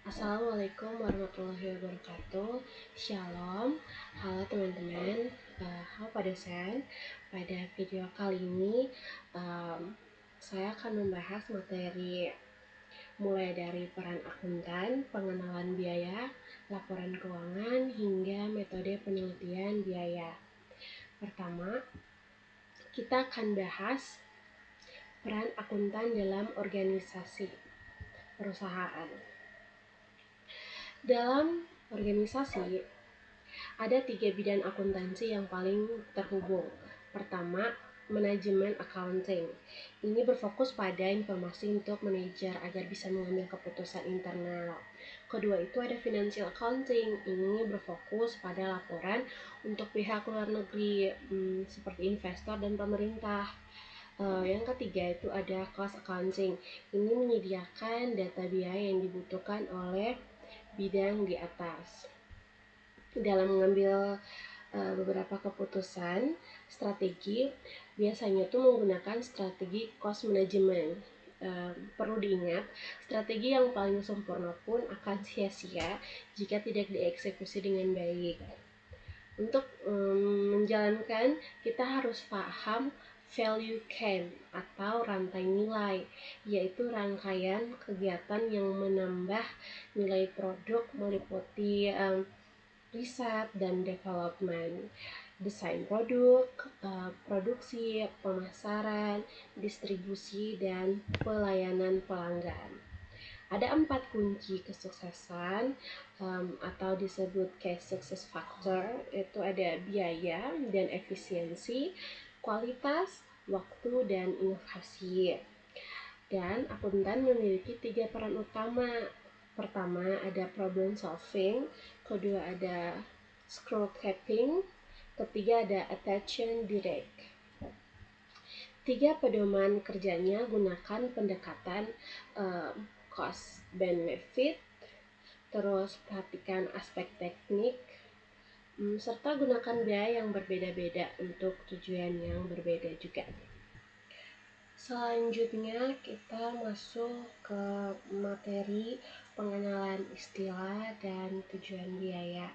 Assalamualaikum warahmatullahi wabarakatuh. Shalom. Halo teman-teman. Halo Pak dosen. Pada video kali ini saya akan membahas materi mulai dari peran akuntan, pengenalan biaya, laporan keuangan, hingga metode penelitian biaya. Pertama, kita akan bahas peran akuntan dalam organisasi perusahaan. Dalam organisasi, ada 3 bidang akuntansi yang paling terhubung. Pertama, manajemen accounting. Ini berfokus pada informasi untuk manajer agar bisa mengambil keputusan internal. Kedua itu ada financial accounting. Ini berfokus pada laporan untuk pihak luar negeri seperti investor dan pemerintah. Yang ketiga itu ada cost accounting. Ini menyediakan data biaya yang dibutuhkan oleh bidang di atas. Dalam mengambil beberapa keputusan strategi, biasanya itu menggunakan strategi cost management. Perlu diingat, strategi yang paling sempurna pun akan sia-sia jika tidak dieksekusi dengan baik. Untuk menjalankan, kita harus paham value chain atau rantai nilai, yaitu rangkaian kegiatan yang menambah nilai produk meliputi riset dan development, desain produk, produksi, pemasaran, distribusi, dan pelayanan pelanggan. Ada 4 kunci kesuksesan atau disebut key success factor, itu ada biaya dan efisiensi, kualitas, waktu, dan inovasi. Dan akuntan memiliki 3 peran utama. Pertama ada problem solving, kedua ada scroll capping, ketiga ada attention direct. 3 pedoman kerjanya gunakan pendekatan cost benefit, terus perhatikan aspek teknik, serta gunakan biaya yang berbeda-beda untuk tujuan yang berbeda juga. Selanjutnya kita masuk ke materi pengenalan istilah dan tujuan biaya.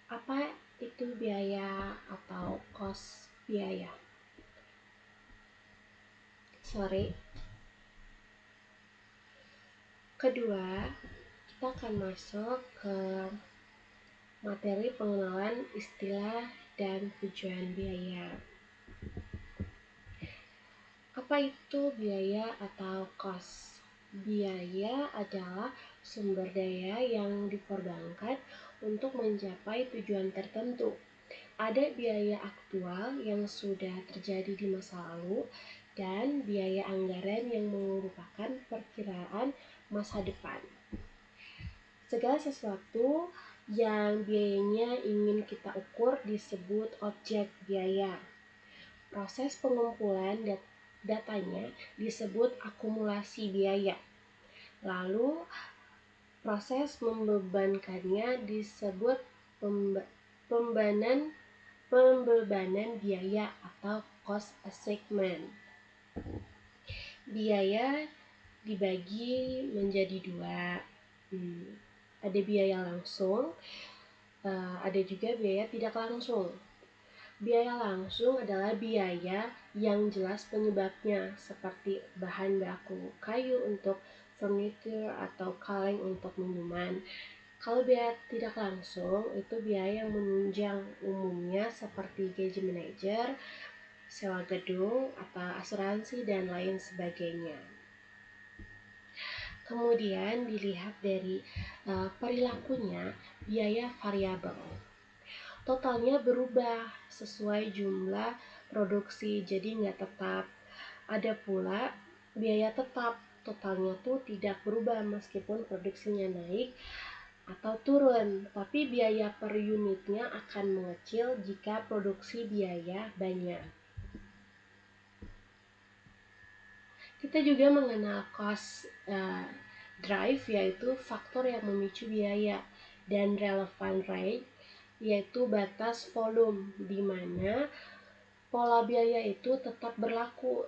Apa itu biaya atau cost biaya? Kedua, kita akan masuk ke materi pengenalan istilah dan tujuan biaya. Apa itu biaya atau cost? Biaya adalah sumber daya yang dikorbankan untuk mencapai tujuan tertentu. Ada biaya aktual yang sudah terjadi di masa lalu dan biaya anggaran yang merupakan perkiraan masa depan. Segala sesuatu yang biayanya ingin kita ukur disebut objek biaya. Proses pengumpulan datanya disebut akumulasi biaya. Lalu proses membebankannya disebut pembebanan biaya atau cost assignment. Biaya dibagi menjadi 2. Ada biaya langsung, ada juga biaya tidak langsung. Biaya langsung adalah biaya yang jelas penyebabnya, seperti bahan baku kayu untuk furniture atau kaleng untuk minuman. Kalau biaya tidak langsung, itu biaya yang menunjang, umumnya seperti gaji manajer, sewa gedung, atau asuransi, dan lain sebagainya. Kemudian dilihat dari perilakunya, biaya variabel. Totalnya berubah sesuai jumlah produksi, jadi nggak tetap. Ada pula biaya tetap, totalnya tuh tidak berubah meskipun produksinya naik atau turun, tapi biaya per unitnya akan mengecil jika produksi biaya banyak. Kita juga mengenal cost drive, yaitu faktor yang memicu biaya, dan relevant rate, yaitu batas volume, di mana pola biaya itu tetap berlaku.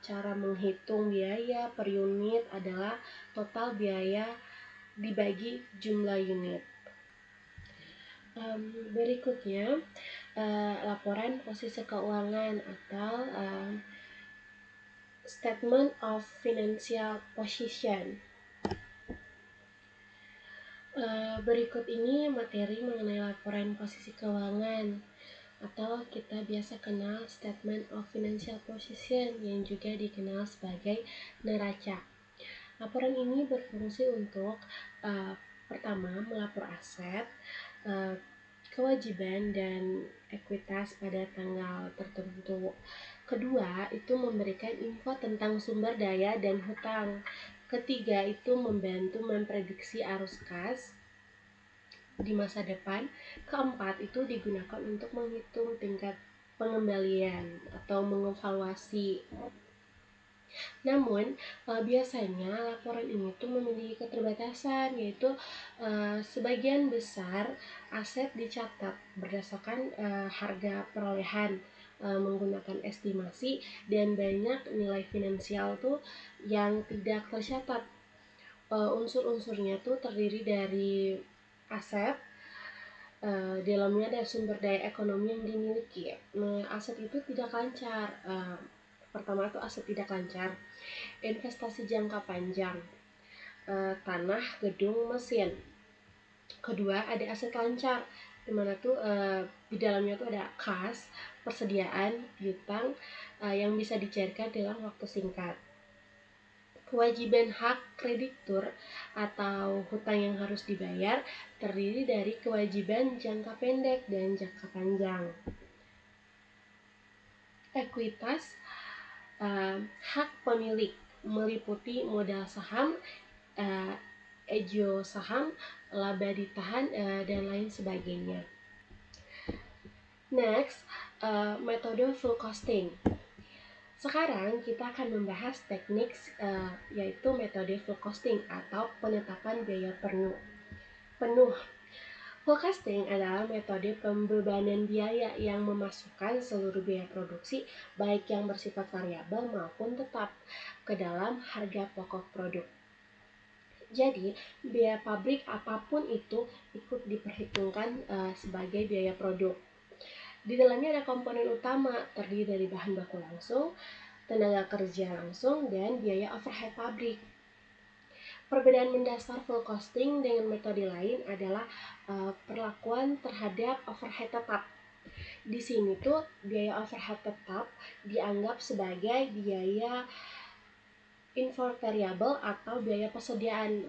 Cara menghitung biaya per unit adalah total biaya dibagi jumlah unit. Berikutnya, laporan posisi keuangan atau Statement of Financial Position. Berikut ini materi mengenai laporan posisi keuangan atau kita biasa kenal Statement of Financial Position yang juga dikenal sebagai neraca. Laporan ini berfungsi untuk pertama melapor aset, kewajiban dan ekuitas pada tanggal tertentu. Kedua, itu memberikan info tentang sumber daya dan hutang. Ketiga, itu membantu memprediksi arus kas di masa depan. Keempat, itu digunakan untuk menghitung tingkat pengembalian atau mengevaluasi. Namun, biasanya laporan ini tuh memiliki keterbatasan, yaitu sebagian besar aset dicatat berdasarkan harga perolehan menggunakan estimasi, dan banyak nilai finansial tuh yang tidak tercatat. Unsur-unsurnya tuh terdiri dari aset, dalamnya ada sumber daya ekonomi yang dimiliki. Aset itu tidak lancar. Pertama itu aset tidak lancar, investasi jangka panjang, tanah, gedung, mesin. Kedua, ada aset lancar, dimana tuh di dalamnya tuh ada kas, persediaan, piutang yang bisa dicairkan dalam waktu singkat. Kewajiban hak kreditur atau hutang yang harus dibayar terdiri dari kewajiban jangka pendek dan jangka panjang. Ekuitas, hak pemilik meliputi modal saham, ejo saham, laba ditahan, dan lain sebagainya. Next, metode full costing. Sekarang kita akan membahas teknik yaitu metode full costing atau penetapan biaya penuh. Full costing adalah metode pembebanan biaya yang memasukkan seluruh biaya produksi, baik yang bersifat variabel maupun tetap, ke dalam harga pokok produk. Jadi, biaya pabrik apapun itu ikut diperhitungkan sebagai biaya produk. Di dalamnya ada komponen utama terdiri dari bahan baku langsung, tenaga kerja langsung, dan biaya overhead pabrik. Perbedaan mendasar full costing dengan metode lain adalah perlakuan terhadap overhead tetap. Di sini tuh biaya overhead tetap dianggap sebagai biaya invariable atau biaya persediaan.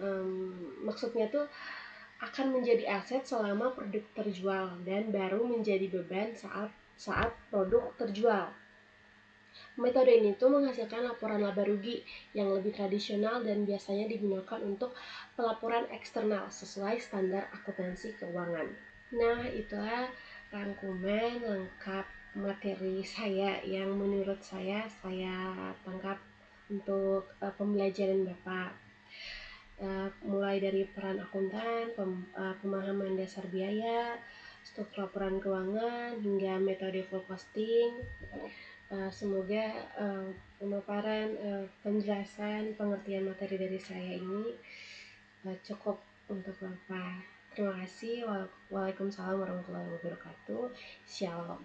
Maksudnya tuh akan menjadi aset selama produk terjual dan baru menjadi beban saat produk terjual. Metode ini tuh menghasilkan laporan laba rugi yang lebih tradisional dan biasanya digunakan untuk pelaporan eksternal sesuai standar akuntansi keuangan. Nah, itulah rangkuman lengkap materi saya yang menurut saya tangkap untuk pembelajaran Bapak. Mulai dari peran akuntan, pemahaman dasar biaya, struktur laporan keuangan, hingga metode full costing. Semoga pemaparan, penjelasan, pengertian materi dari saya ini cukup untuk Bapak. Terima kasih. Waalaikumsalam warahmatullahi wabarakatuh. Shalom.